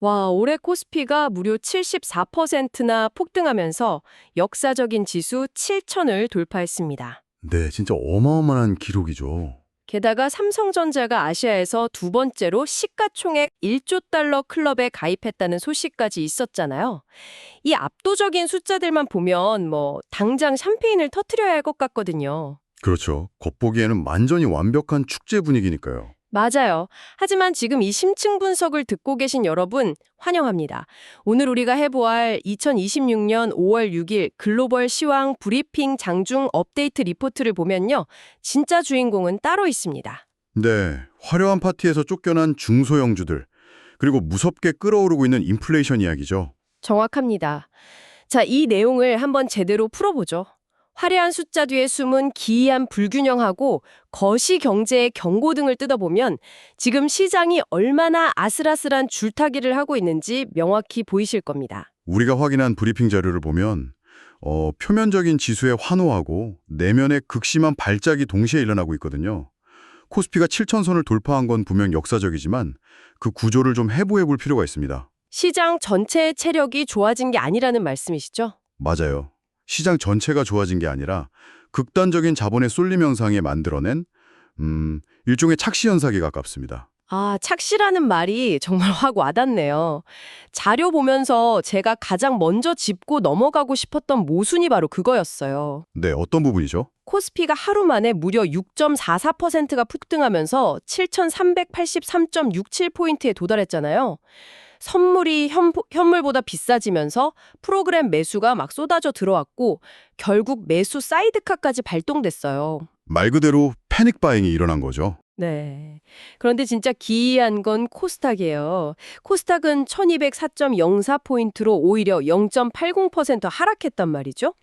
와, 올해 코스피가 무려 74%나 폭등하면서 역사적인 지수 7천을 돌파했습니다. 네, 진짜 어마어마한 기록이죠. 게다가 삼성전자가 아시아에서 두 번째로 시가총액 1조 달러 클럽에 가입했다는 소식까지 있었잖아요. 이 압도적인 숫자들만 보면 당장 샴페인을 터트려야 할 것 같거든요. 그렇죠. 겉보기에는 완전히 완벽한 축제 분위기니까요. 맞아요. 하지만 지금 이 심층 분석을 듣고 계신 여러분 환영합니다. 오늘 우리가 해보할 2026년 5월 6일 글로벌 시황 브리핑 장중 업데이트 리포트를 보면요. 진짜 주인공은 따로 있습니다. 네, 화려한 파티에서 쫓겨난 중소형주들, 그리고 무섭게 끓어오르고 있는 인플레이션 이야기죠. 정확합니다. 자, 이 내용을 한번 제대로 풀어보죠. 화려한 숫자 뒤에 숨은 기이한 불균형하고 거시 경제의 경고등을 뜯어보면 지금 시장이 얼마나 아슬아슬한 줄타기를 하고 있는지 명확히 보이실 겁니다. 우리가 확인한 브리핑 자료를 보면 표면적인 지수에 환호하고 내면에 극심한 발작이 동시에 일어나고 있거든요. 코스피가 7천선을 돌파한 건 분명 역사적이지만 그 구조를 좀 해부해 볼 필요가 있습니다. 시장 전체의 체력이 좋아진 게 아니라는 말씀이시죠? 맞아요. 시장 전체가 좋아진 게 아니라 극단적인 자본의 쏠림 현상에 만들어낸 일종의 착시 현상에 가깝습니다. 아, 착시라는 말이 정말 확 와닿네요. 자료 보면서 제가 가장 먼저 짚고 넘어가고 싶었던 모순이 바로 그거였어요. 네, 어떤 부분이죠? 코스피가 하루 만에 무려 6.44%가 폭등하면서 7,383.67포인트에 도달했잖아요. 선물이 현물보다 비싸지면서 프로그램 매수가 막 쏟아져 들어왔고 결국 매수 사이드카까지 발동됐어요. 말 그대로 패닉 바잉이 일어난 거죠. 네. 그런데 진짜 기이한 건 코스닥이에요. 코스닥은 1204.04포인트로 오히려 0.80% 하락했단 말이죠.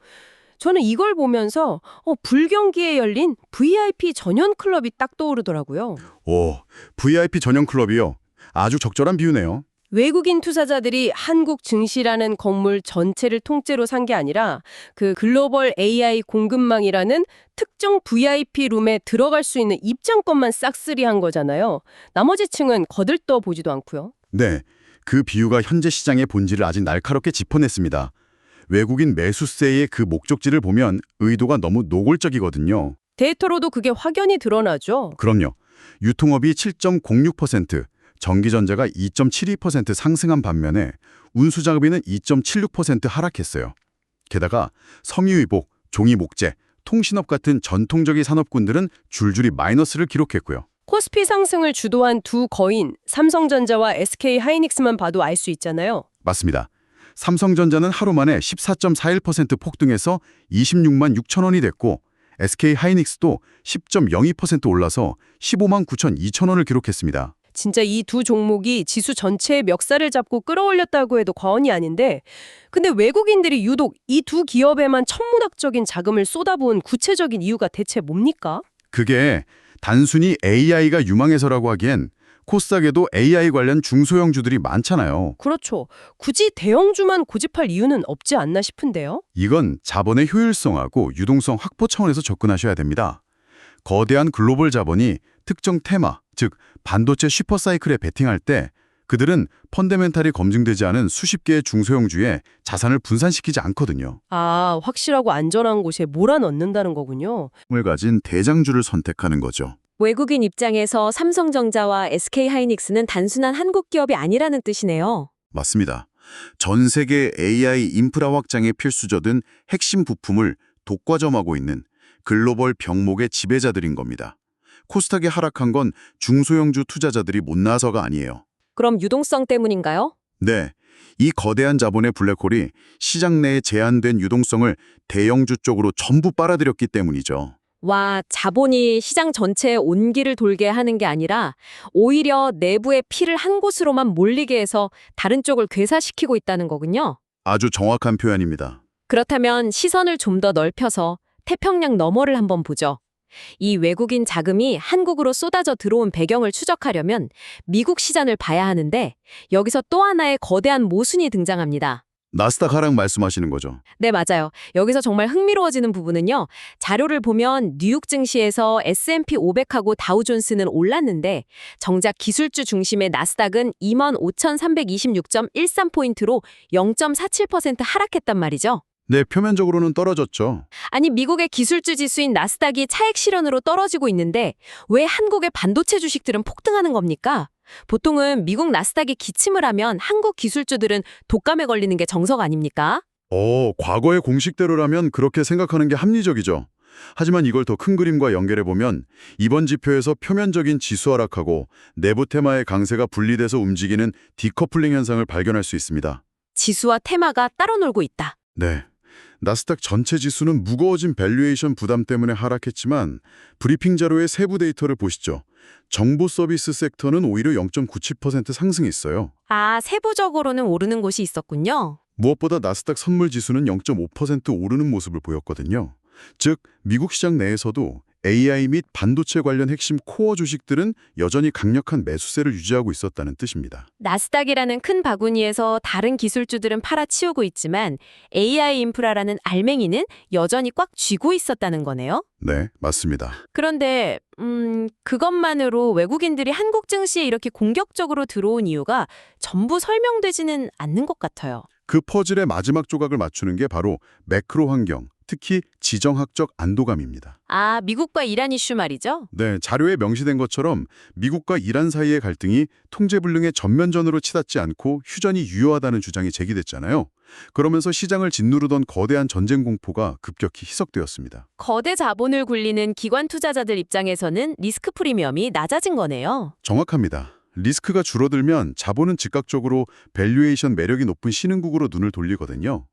저는 이걸 보면서 불경기에 열린 VIP 전용 클럽이 딱 떠오르더라고요. 오, VIP 전용 클럽이요. 아주 적절한 비유네요. 외국인 투자자들이 한국 증시라는 건물 전체를 통째로 산 게 아니라 그 글로벌 AI 공급망이라는 특정 VIP 룸에 들어갈 수 있는 입장권만 싹쓸이한 거잖아요. 나머지 층은 거들떠 보지도 않고요. 네, 그 비유가 현재 시장의 본질을 아직 날카롭게 짚어냈습니다. 외국인 매수세의 그 목적지를 보면 의도가 너무 노골적이거든요. 데이터로도 그게 확연히 드러나죠. 그럼요. 유통업이 7.06%, 전기전자가 2.72% 상승한 반면에 운수자급비는 2.76% 하락했어요. 게다가 섬유유복, 종이목재, 통신업 같은 전통적인 산업군들은 줄줄이 마이너스를 기록했고요. 코스피 상승을 주도한 두 거인 삼성전자와 SK하이닉스만 봐도 알 수 있잖아요. 맞습니다. 삼성전자는 하루 만에 14.41% 폭등해서 26만 6천 원이 됐고 SK하이닉스도 10.02% 올라서 15만 9천 2천 원을 기록했습니다. 진짜 이 두 종목이 지수 전체의 멱살을 잡고 끌어올렸다고 해도 과언이 아닌데 근데 외국인들이 유독 이 두 기업에만 천문학적인 자금을 쏟아부은 구체적인 이유가 대체 뭡니까? 그게 단순히 AI가 유망해서라고 하기엔 코스닥에도 AI 관련 중소형주들이 많잖아요. 그렇죠. 굳이 대형주만 고집할 이유는 없지 않나 싶은데요. 이건 자본의 효율성하고 유동성 확보 차원에서 접근하셔야 됩니다. 거대한 글로벌 자본이 특정 테마, 즉 반도체 슈퍼사이클에 베팅할 때 그들은 펀더멘탈이 검증되지 않은 수십 개의 중소형주에 자산을 분산시키지 않거든요. 아, 확실하고 안전한 곳에 몰아넣는다는 거군요. 을 가진 대장주를 선택하는 거죠. 외국인 입장에서 삼성전자와 SK하이닉스는 단순한 한국 기업이 아니라는 뜻이네요. 맞습니다. 전 세계 AI 인프라 확장에 필수적인 핵심 부품을 독과점하고 있는 글로벌 병목의 지배자들인 겁니다. 코스닥이 하락한 건 중소형주 투자자들이 못 나서가 아니에요. 그럼 유동성 때문인가요? 네, 이 거대한 자본의 블랙홀이 시장 내에 제한된 유동성을 대형주 쪽으로 전부 빨아들였기 때문이죠. 와, 자본이 시장 전체에 온기를 돌게 하는 게 아니라 오히려 내부의 피를 한 곳으로만 몰리게 해서 다른 쪽을 괴사시키고 있다는 거군요. 아주 정확한 표현입니다. 그렇다면 시선을 좀 더 넓혀서 태평양 너머를 한번 보죠. 이 외국인 자금이 한국으로 쏟아져 들어온 배경을 추적하려면 미국 시장을 봐야 하는데 여기서 또 하나의 거대한 모순이 등장합니다. 나스닥 하락 말씀하시는 거죠. 네, 맞아요. 여기서 정말 흥미로워지는 부분은요. 자료를 보면 뉴욕 증시에서 S&P 500하고 다우존스는 올랐는데 정작 기술주 중심의 나스닥은 25,326.13포인트로 0.47% 하락했단 말이죠. 네, 표면적으로는 떨어졌죠. 아니, 미국의 기술주 지수인 나스닥이 차익 실현으로 떨어지고 있는데 왜 한국의 반도체 주식들은 폭등하는 겁니까? 보통은 미국 나스닥이 기침을 하면 한국 기술주들은 독감에 걸리는 게 정석 아닙니까? 과거의 공식대로라면 그렇게 생각하는 게 합리적이죠. 하지만 이걸 더 큰 그림과 연결해보면 이번 지표에서 표면적인 지수 하락하고 내부 테마의 강세가 분리돼서 움직이는 디커플링 현상을 발견할 수 있습니다. 지수와 테마가 따로 놀고 있다. 네. 나스닥 전체 지수는 무거워진 밸류에이션 부담 때문에 하락했지만 브리핑 자료의 세부 데이터를 보시죠. 정보 서비스 섹터는 오히려 0.97% 상승했어요. 아, 세부적으로는 오르는 곳이 있었군요. 무엇보다 나스닥 선물 지수는 0.5% 오르는 모습을 보였거든요. 즉, 미국 시장 내에서도 AI 및 반도체 관련 핵심 코어 주식들은 여전히 강력한 매수세를 유지하고 있었다는 뜻입니다. 나스닥이라는 큰 바구니에서 다른 기술주들은 팔아치우고 있지만 AI 인프라라는 알맹이는 여전히 꽉 쥐고 있었다는 거네요. 네, 맞습니다. 그런데 그것만으로 외국인들이 한국 증시에 이렇게 공격적으로 들어온 이유가 전부 설명되지는 않는 것 같아요. 그 퍼즐의 마지막 조각을 맞추는 게 바로 매크로 환경, 특히 지정학적 안도감입니다. 아, 미국과 이란 이슈 말이죠? 네, 자료에 명시된 것처럼 미국과 이란 사이의 갈등이 통제불능의 전면전으로 치닫지 않고 휴전이 유효하다는 주장이 제기됐잖아요. 그러면서 시장을 짓누르던 거대한 전쟁 공포가 급격히 희석되었습니다. 거대 자본을 굴리는 기관 투자자들 입장에서는 리스크 프리미엄이 낮아진 거네요. 정확합니다. 리스크가 줄어들면 자본은 즉각적으로 밸류에이션 매력이 높은 신흥국으로 눈을 돌리거든요.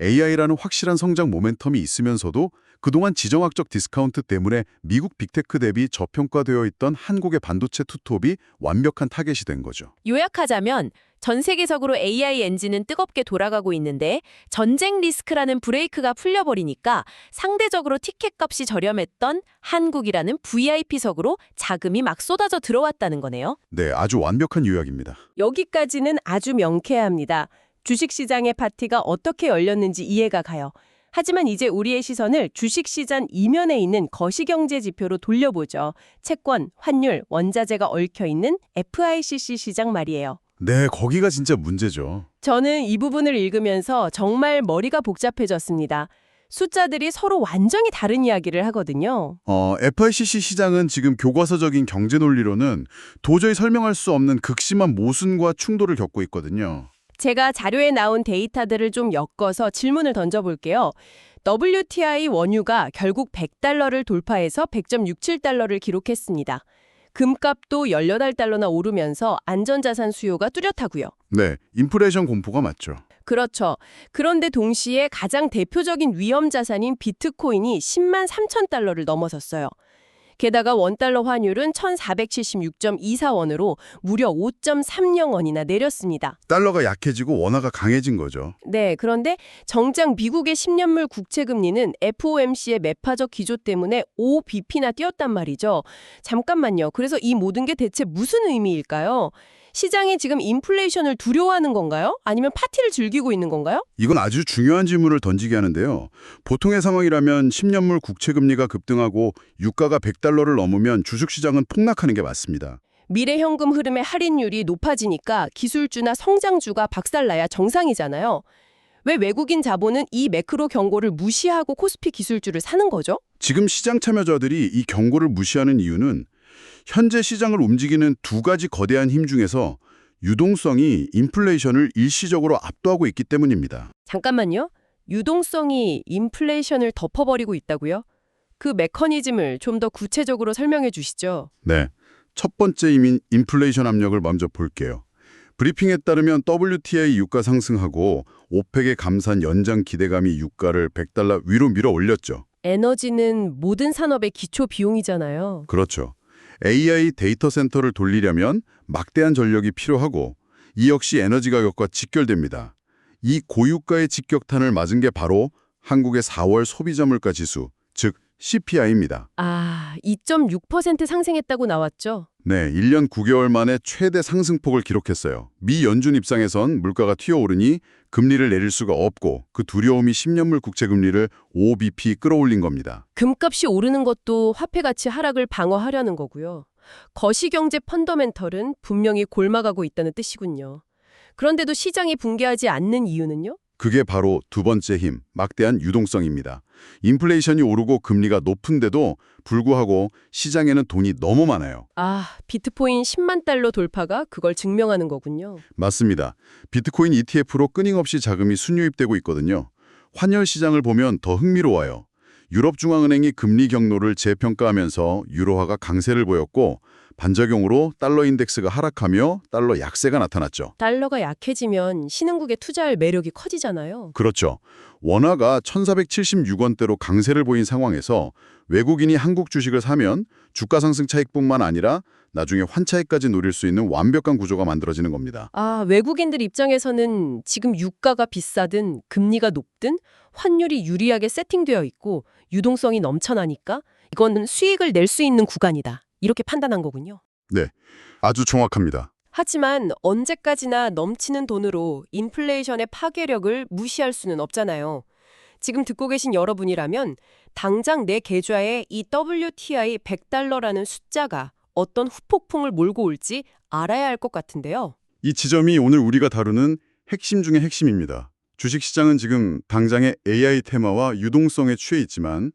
AI라는 확실한 성장 모멘텀이 있으면서도 그동안 지정학적 디스카운트 때문에 미국 빅테크 대비 저평가되어 있던 한국의 반도체 투톱이 완벽한 타겟이 된 거죠. 요약하자면 전 세계적으로 AI 엔진은 뜨겁게 돌아가고 있는데 전쟁 리스크라는 브레이크가 풀려버리니까 상대적으로 티켓값이 저렴했던 한국이라는 VIP석으로 자금이 막 쏟아져 들어왔다는 거네요. 네, 아주 완벽한 요약입니다. 여기까지는 아주 명쾌합니다. 주식시장의 파티가 어떻게 열렸는지 이해가 가요. 하지만 이제 우리의 시선을 주식시장 이면에 있는 거시경제 지표로 돌려보죠. 채권, 환율, 원자재가 얽혀있는 FICC 시장 말이에요. 네, 거기가 진짜 문제죠. 저는 이 부분을 읽으면서 정말 머리가 복잡해졌습니다. 숫자들이 서로 완전히 다른 이야기를 하거든요. FICC 시장은 지금 교과서적인 경제 논리로는 도저히 설명할 수 없는 극심한 모순과 충돌을 겪고 있거든요. 제가 자료에 나온 데이터들을 좀 엮어서 질문을 던져볼게요. WTI 원유가 결국 100달러를 돌파해서 100.67달러를 기록했습니다. 금값도 18달러나 오르면서 안전자산 수요가 뚜렷하고요. 네, 인플레이션 공포가 맞죠. 그렇죠. 그런데 동시에 가장 대표적인 위험 자산인 비트코인이 10만 3천 달러를 넘어섰어요. 게다가 원달러 환율은 1,476.24원으로 무려 5.30원이나 내렸습니다. 달러가 약해지고 원화가 강해진 거죠. 네, 그런데 정작 미국의 10년물 국채금리는 FOMC의 매파적 기조 때문에 5bp나 뛰었단 말이죠. 잠깐만요. 그래서 이 모든 게 대체 무슨 의미일까요? 시장이 지금 인플레이션을 두려워하는 건가요? 아니면 파티를 즐기고 있는 건가요? 이건 아주 중요한 질문을 던지게 하는데요. 보통의 상황이라면 10년물 국채금리가 급등하고 유가가 100달러를 넘으면 주식시장은 폭락하는 게 맞습니다. 미래현금 흐름의 할인율이 높아지니까 기술주나 성장주가 박살나야 정상이잖아요. 왜 외국인 자본은 이 매크로 경고를 무시하고 코스피 기술주를 사는 거죠? 지금 시장 참여자들이 이 경고를 무시하는 이유는 현재 시장을 움직이는 두 가지 거대한 힘 중에서 유동성이 인플레이션을 일시적으로 압도하고 있기 때문입니다. 잠깐만요. 유동성이 인플레이션을 덮어버리고 있다고요? 그 메커니즘을 좀 더 구체적으로 설명해 주시죠. 네, 첫 번째 힘인 인플레이션 압력을 먼저 볼게요. 브리핑에 따르면 WTI 유가 상승하고 오펙의 감산 연장 기대감이 유가를 100달러 위로 밀어 올렸죠. 에너지는 모든 산업의 기초 비용이잖아요. 그렇죠. AI 데이터 센터를 돌리려면 막대한 전력이 필요하고 이 역시 에너지 가격과 직결됩니다. 이 고유가의 직격탄을 맞은 게 바로 한국의 4월 소비자 물가 지수, 즉 CPI입니다. 아, 2.6% 상승했다고 나왔죠? 네, 1년 9개월 만에 최대 상승폭을 기록했어요. 미 연준 입장에선 물가가 튀어오르니 금리를 내릴 수가 없고 그 두려움이 10년물 국채 금리를 5bp 끌어올린 겁니다. 금값이 오르는 것도 화폐 가치 하락을 방어하려는 거고요. 거시경제 펀더멘털은 분명히 골마가고 있다는 뜻이군요. 그런데도 시장이 붕괴하지 않는 이유는요? 그게 바로 두 번째 힘, 막대한 유동성입니다. 인플레이션이 오르고 금리가 높은데도 불구하고 시장에는 돈이 너무 많아요. 아, 비트코인 10만 달러 돌파가 그걸 증명하는 거군요. 맞습니다. 비트코인 ETF로 끊임없이 자금이 순유입되고 있거든요. 환율 시장을 보면 더 흥미로워요. 유럽중앙은행이 금리 경로를 재평가하면서 유로화가 강세를 보였고 반작용으로 달러 인덱스가 하락하며 달러 약세가 나타났죠. 달러가 약해지면 신흥국에 투자할 매력이 커지잖아요. 그렇죠. 원화가 1476원대로 강세를 보인 상황에서 외국인이 한국 주식을 사면 주가 상승 차익뿐만 아니라 나중에 환차익까지 노릴 수 있는 완벽한 구조가 만들어지는 겁니다. 아, 외국인들 입장에서는 지금 유가가 비싸든 금리가 높든 환율이 유리하게 세팅되어 있고 유동성이 넘쳐나니까 이거는 수익을 낼 수 있는 구간이다. 이렇게 판단한 거군요. 네, 아주 정확합니다. 하지만 언제까지나 넘치는 돈으로 인플레이션의 파괴력을 무시할 수는 없잖아요. 지금 듣고 계신 여러분이라면 당장 내 계좌에 이 WTI 100달러라는 숫자가 어떤 후폭풍을 몰고 올지 알아야 할 것 같은데요. 이 지점이 오늘 우리가 다루는 핵심 중의 핵심입니다. 주식시장은 지금 당장의 AI 테마와 유동성에 취해 있지만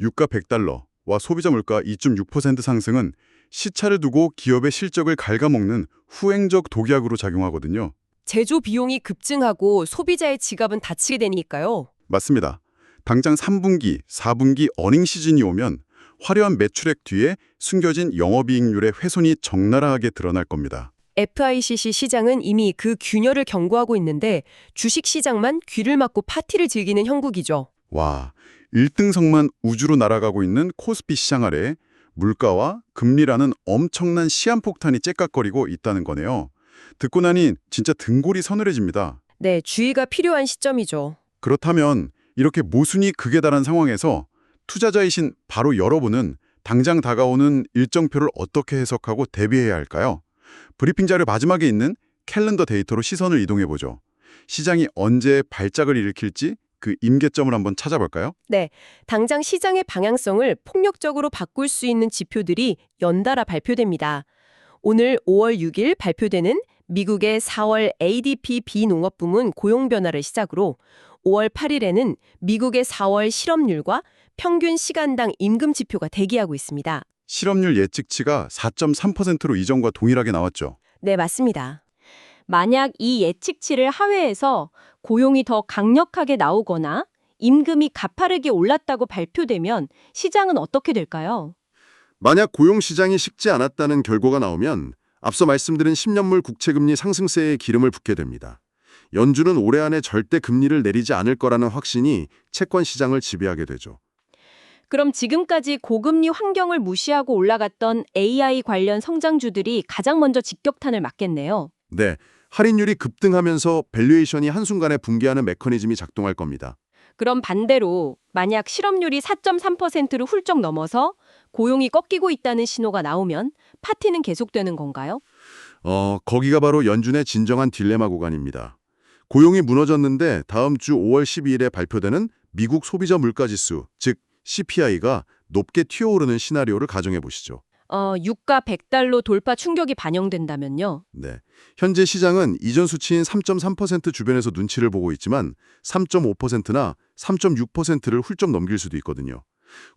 유가 100달러와 소비자 물가 2.6% 상승은 시차를 두고 기업의 실적을 갉아먹는 후행적 독약으로 작용하거든요. 제조 비용이 급증하고 소비자의 지갑은 다치게 되니까요. 맞습니다. 당장 3분기, 4분기 어닝 시즌이 오면 화려한 매출액 뒤에 숨겨진 영업이익률의 훼손이 적나라하게 드러날 겁니다. FICC 시장은 이미 그 균열을 경고하고 있는데 주식시장만 귀를 막고 파티를 즐기는 형국이죠. 와, 1등석만 우주로 날아가고 있는 코스피 시장 아래 물가와 금리라는 엄청난 시한폭탄이 째깍거리고 있다는 거네요. 듣고 나니 진짜 등골이 서늘해집니다. 네, 주의가 필요한 시점이죠. 그렇다면 이렇게 모순이 극에 달한 상황에서 투자자이신 바로 여러분은 당장 다가오는 일정표를 어떻게 해석하고 대비해야 할까요? 브리핑 자료 마지막에 있는 캘린더 데이터로 시선을 이동해보죠. 시장이 언제 발작을 일으킬지 그 임계점을 한번 찾아볼까요? 네, 당장 시장의 방향성을 폭력적으로 바꿀 수 있는 지표들이 연달아 발표됩니다. 오늘 5월 6일 발표되는 미국의 4월 ADP 비농업 부문 고용 변화를 시작으로 5월 8일에는 미국의 4월 실업률과 평균 시간당 임금 지표가 대기하고 있습니다. 실업률 예측치가 4.3%로 이전과 동일하게 나왔죠. 네, 맞습니다. 만약 이 예측치를 하회해서 고용이 더 강력하게 나오거나 임금이 가파르게 올랐다고 발표되면 시장은 어떻게 될까요? 만약 고용시장이 식지 않았다는 결과가 나오면 앞서 말씀드린 10년물 국채금리 상승세에 기름을 붓게 됩니다. 연준은 올해 안에 절대 금리를 내리지 않을 거라는 확신이 채권 시장을 지배하게 되죠. 그럼 지금까지 고금리 환경을 무시하고 올라갔던 AI 관련 성장주들이 가장 먼저 직격탄을 맞겠네요. 네, 할인율이 급등하면서 밸류에이션이 한순간에 붕괴하는 메커니즘이 작동할 겁니다. 그럼 반대로 만약 실업률이 4.3%를 훌쩍 넘어서 고용이 꺾이고 있다는 신호가 나오면 파티는 계속되는 건가요? 거기가 바로 연준의 진정한 딜레마 구간입니다. 고용이 무너졌는데 다음 주 5월 12일에 발표되는 미국 소비자 물가지수, 즉 CPI가 높게 튀어오르는 시나리오를 가정해 보시죠. 유가 100달러 돌파 충격이 반영된다면요. 네, 현재 시장은 이전 수치인 3.3% 주변에서 눈치를 보고 있지만 3.5%나 3.6%를 훌쩍 넘길 수도 있거든요.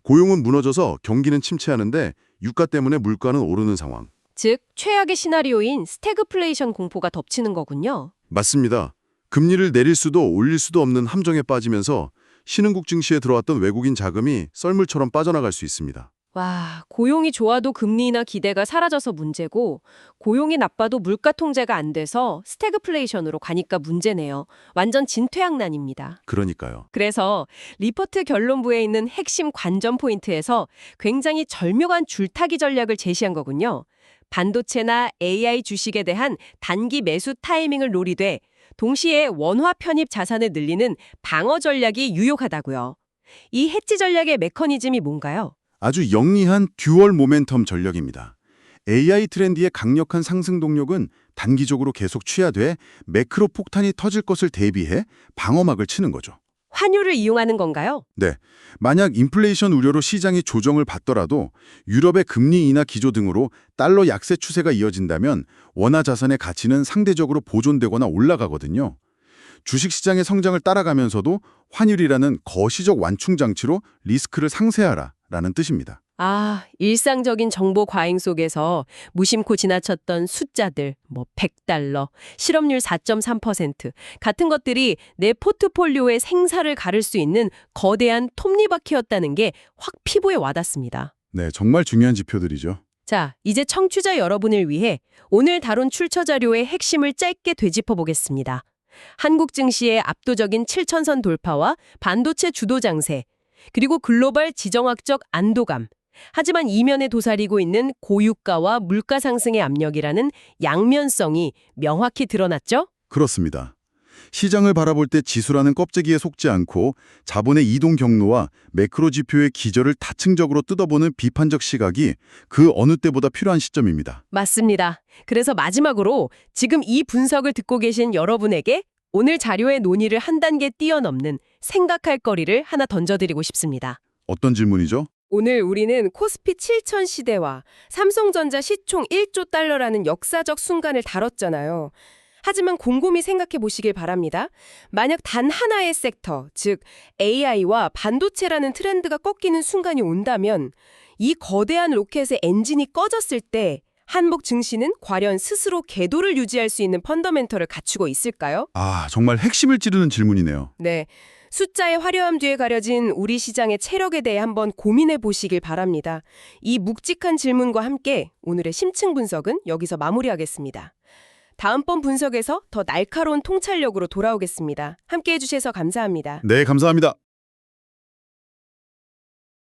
고용은 무너져서 경기는 침체하는데 유가 때문에 물가는 오르는 상황. 즉, 최악의 시나리오인 스태그플레이션 공포가 덮치는 거군요. 맞습니다. 금리를 내릴 수도 올릴 수도 없는 함정에 빠지면서 신흥국 증시에 들어왔던 외국인 자금이 썰물처럼 빠져나갈 수 있습니다. 와, 고용이 좋아도 금리나 기대가 사라져서 문제고 고용이 나빠도 물가 통제가 안 돼서 스태그플레이션으로 가니까 문제네요. 완전 진퇴양난입니다. 그러니까요. 그래서 리포트 결론부에 있는 핵심 관전 포인트에서 굉장히 절묘한 줄타기 전략을 제시한 거군요. 반도체나 AI 주식에 대한 단기 매수 타이밍을 노리되 동시에 원화 편입 자산을 늘리는 방어 전략이 유효하다고요. 이 해지 전략의 메커니즘이 뭔가요? 아주 영리한 듀얼 모멘텀 전략입니다. AI 트렌드의 강력한 상승 동력은 단기적으로 계속 취하돼 매크로 폭탄이 터질 것을 대비해 방어막을 치는 거죠. 환율을 이용하는 건가요? 네, 만약 인플레이션 우려로 시장이 조정을 받더라도 유럽의 금리 인하 기조 등으로 달러 약세 추세가 이어진다면 원화 자산의 가치는 상대적으로 보존되거나 올라가거든요. 주식시장의 성장을 따라가면서도 환율이라는 거시적 완충 장치로 리스크를 상쇄하라라는 뜻입니다. 아, 일상적인 정보 과잉 속에서 무심코 지나쳤던 숫자들, 100달러, 실업률 4.3% 같은 것들이 내 포트폴리오의 생사를 가를 수 있는 거대한 톱니바퀴였다는 게 확 피부에 와닿습니다. 네, 정말 중요한 지표들이죠. 자, 이제 청취자 여러분을 위해 오늘 다룬 출처 자료의 핵심을 짧게 되짚어 보겠습니다. 한국 증시의 압도적인 7천선 돌파와 반도체 주도 장세, 그리고 글로벌 지정학적 안도감, 하지만 이면에 도사리고 있는 고유가와 물가 상승의 압력이라는 양면성이 명확히 드러났죠? 그렇습니다. 시장을 바라볼 때 지수라는 껍데기에 속지 않고 자본의 이동 경로와 매크로 지표의 기저를 다층적으로 뜯어보는 비판적 시각이 그 어느 때보다 필요한 시점입니다. 맞습니다. 그래서 마지막으로 지금 이 분석을 듣고 계신 여러분에게 오늘 자료의 논의를 한 단계 뛰어넘는 생각할 거리를 하나 던져드리고 싶습니다. 어떤 질문이죠? 오늘 우리는 코스피 7천 시대와 삼성전자 시총 1조 달러라는 역사적 순간을 다뤘잖아요. 하지만 곰곰이 생각해 보시길 바랍니다. 만약 단 하나의 섹터, 즉 AI와 반도체라는 트렌드가 꺾이는 순간이 온다면 이 거대한 로켓의 엔진이 꺼졌을 때 한국 증시는 과연 스스로 궤도를 유지할 수 있는 펀더멘털을 갖추고 있을까요? 아, 정말 핵심을 찌르는 질문이네요. 네. 숫자의 화려함 뒤에 가려진 우리 시장의 체력에 대해 한번 고민해 보시길 바랍니다. 이 묵직한 질문과 함께 오늘의 심층 분석은 여기서 마무리하겠습니다. 다음번 분석에서 더 날카로운 통찰력으로 돌아오겠습니다. 함께해 주셔서 감사합니다. 네, 감사합니다.